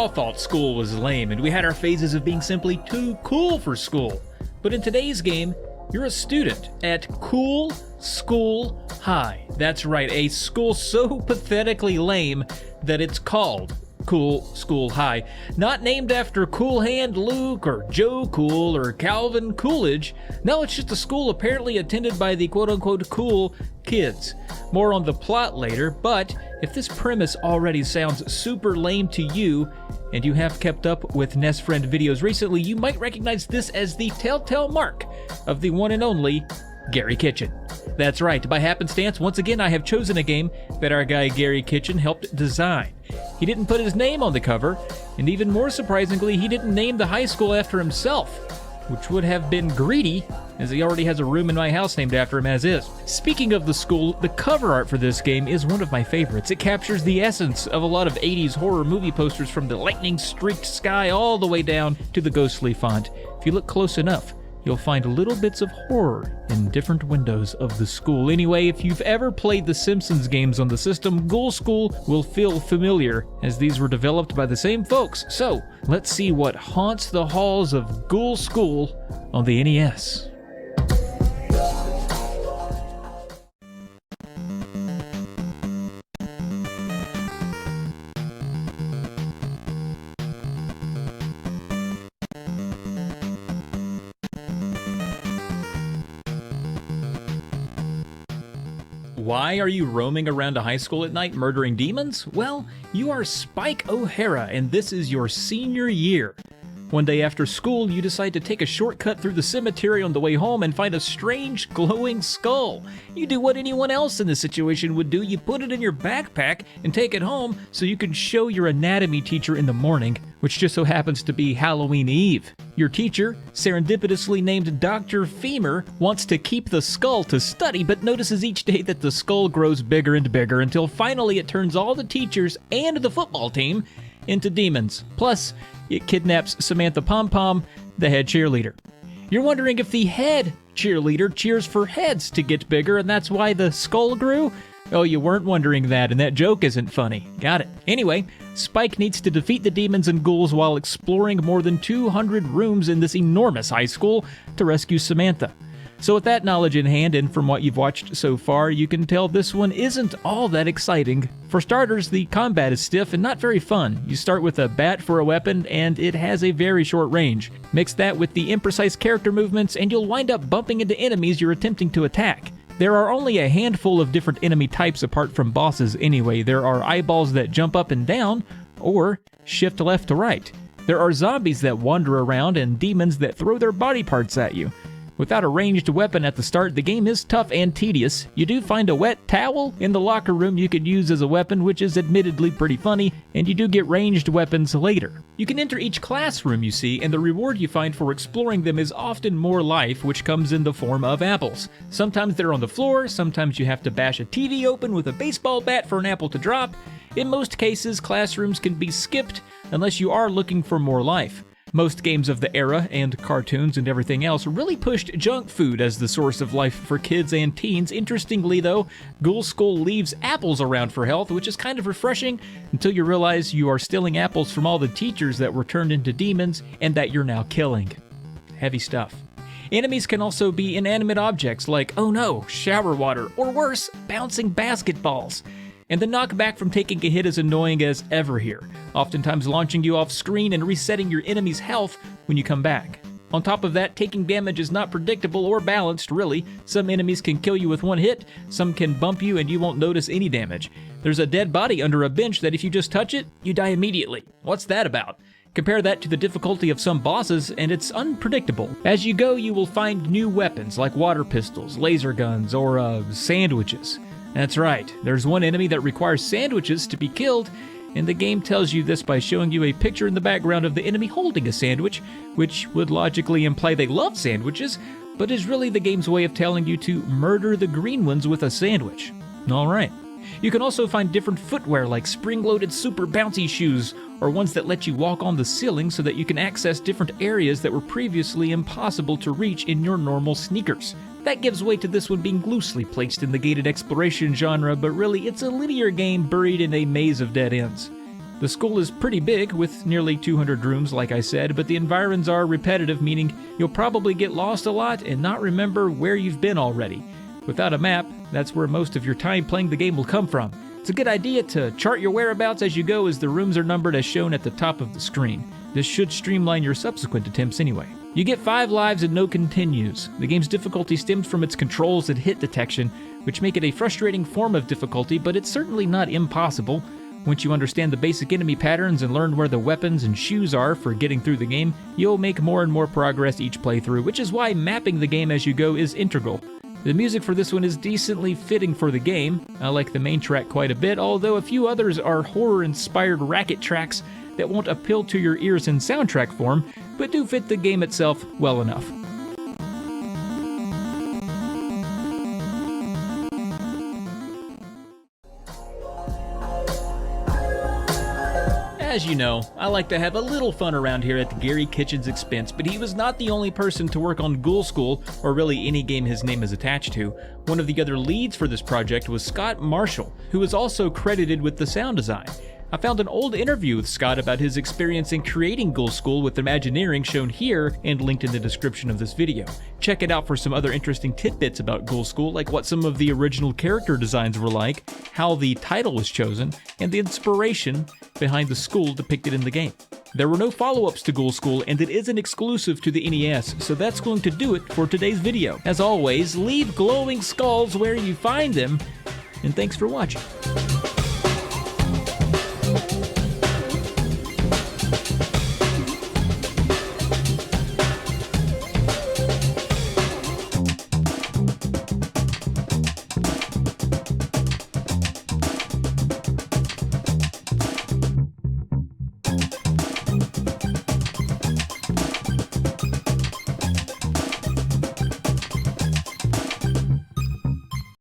all thought school was lame, and we had our phases of being simply too cool for school. But in today's game, you're a student at Cool School High. That's right, a school so pathetically lame that it's called Cool School High. Not named after Cool Hand Luke or Joe Cool or Calvin Coolidge. No, it's just a school apparently attended by the quote-unquote cool kids. More on the plot later, but if this premise already sounds super lame to you, and you have kept up with NESfriend videos recently, you might recognize this as the telltale mark of the one and only Gary Kitchen. That's right, by happenstance, once again I have chosen a game that our guy Gary Kitchen helped design. He didn't put his name on the cover, and even more surprisingly, he didn't name the high school after himself, which would have been greedy, as he already has a room in my house named after him as is. Speaking of the school, the cover art for this game is one of my favorites. It captures the essence of a lot of 80s horror movie posters, from the lightning-streaked sky all the way down to the ghostly font. If you look close enough, you'll find little bits of horror in different windows of the school. Anyway, if you've ever played the Simpsons games on the system, Ghoul School will feel familiar, as these were developed by the same folks. So, let's see what haunts the halls of Ghoul School on the NES. Why are you roaming around a high school at night murdering demons? Well, you are Spike O'Hara, and this is your senior year. One day after school, you decide to take a shortcut through the cemetery on the way home and find a strange glowing skull. You do what anyone else in this situation would do. You put it in your backpack and take it home so you can show your anatomy teacher in the morning, which just so happens to be Halloween Eve. Your teacher, serendipitously named Dr. Femur, wants to keep the skull to study, but notices each day that the skull grows bigger and bigger until finally it turns all the teachers and the football team into demons. Plus, it kidnaps Samantha Pom-Pom, the head cheerleader. You're wondering if the head cheerleader cheers for heads to get bigger, and that's why the skull grew? Oh, you weren't wondering that, and that joke isn't funny. Got it. Anyway, Spike needs to defeat the demons and ghouls while exploring more than 200 rooms in this enormous high school to rescue Samantha. So with that knowledge in hand, and from what you've watched so far, you can tell this one isn't all that exciting. For starters, the combat is stiff and not very fun. You start with a bat for a weapon, and it has a very short range. Mix that with the imprecise character movements, and you'll wind up bumping into enemies you're attempting to attack. There are only a handful of different enemy types apart from bosses anyway. There are eyeballs that jump up and down, or shift left to right. There are zombies that wander around, and demons that throw their body parts at you. Without a ranged weapon at the start, the game is tough and tedious. You do find a wet towel in the locker room you could use as a weapon, which is admittedly pretty funny, and you do get ranged weapons later. You can enter each classroom you see, and the reward you find for exploring them is often more life, which comes in the form of apples. Sometimes they're on the floor, sometimes you have to bash a TV open with a baseball bat for an apple to drop. In most cases, classrooms can be skipped unless you are looking for more life. Most games of the era, and cartoons and everything else, really pushed junk food as the source of life for kids and teens. Interestingly though, Ghoul School leaves apples around for health, which is kind of refreshing until you realize you are stealing apples from all the teachers that were turned into demons and that you're now killing. Heavy stuff. Enemies can also be inanimate objects like, oh no, shower water, or worse, bouncing basketballs. And the knockback from taking a hit is annoying as ever here, oftentimes launching you off screen and resetting your enemy's health when you come back. On top of that, taking damage is not predictable or balanced, really. Some enemies can kill you with one hit, some can bump you and you won't notice any damage. There's a dead body under a bench that if you just touch it, you die immediately. What's that about? Compare that to the difficulty of some bosses, and it's unpredictable. As you go, you will find new weapons like water pistols, laser guns, or sandwiches. That's right, there's one enemy that requires sandwiches to be killed, and the game tells you this by showing you a picture in the background of the enemy holding a sandwich, which would logically imply they love sandwiches, but is really the game's way of telling you to murder the green ones with a sandwich. Alright. You can also find different footwear like spring-loaded super bouncy shoes, or ones that let you walk on the ceiling so that you can access different areas that were previously impossible to reach in your normal sneakers. That gives way to this one being loosely placed in the gated exploration genre, but really it's a linear game buried in a maze of dead ends. The school is pretty big, with nearly 200 rooms like I said, but the environs are repetitive, meaning you'll probably get lost a lot and not remember where you've been already. Without a map, that's where most of your time playing the game will come from. It's a good idea to chart your whereabouts as you go, as the rooms are numbered as shown at the top of the screen. This should streamline your subsequent attempts anyway. You get 5 lives and no continues. The game's difficulty stems from its controls and hit detection, which make it a frustrating form of difficulty, but it's certainly not impossible. Once you understand the basic enemy patterns and learn where the weapons and shoes are for getting through the game, you'll make more and more progress each playthrough, which is why mapping the game as you go is integral. The music for this one is decently fitting for the game. I like the main track quite a bit, although a few others are horror-inspired racket tracks that won't appeal to your ears in soundtrack form, but do fit the game itself well enough. As you know, I like to have a little fun around here at Gary Kitchen's expense, but he was not the only person to work on Ghoul School, or really any game his name is attached to. One of the other leads for this project was Scott Marshall, who was also credited with the sound design. I found an old interview with Scott about his experience in creating Ghoul School with Imagineering shown here and linked in the description of this video. Check it out for some other interesting tidbits about Ghoul School, like what some of the original character designs were like, how the title was chosen, and the inspiration behind the school depicted in the game. There were no follow-ups to Ghoul School, and it isn't exclusive to the NES, so that's going to do it for today's video. As always, leave glowing skulls where you find them, and thanks for watching.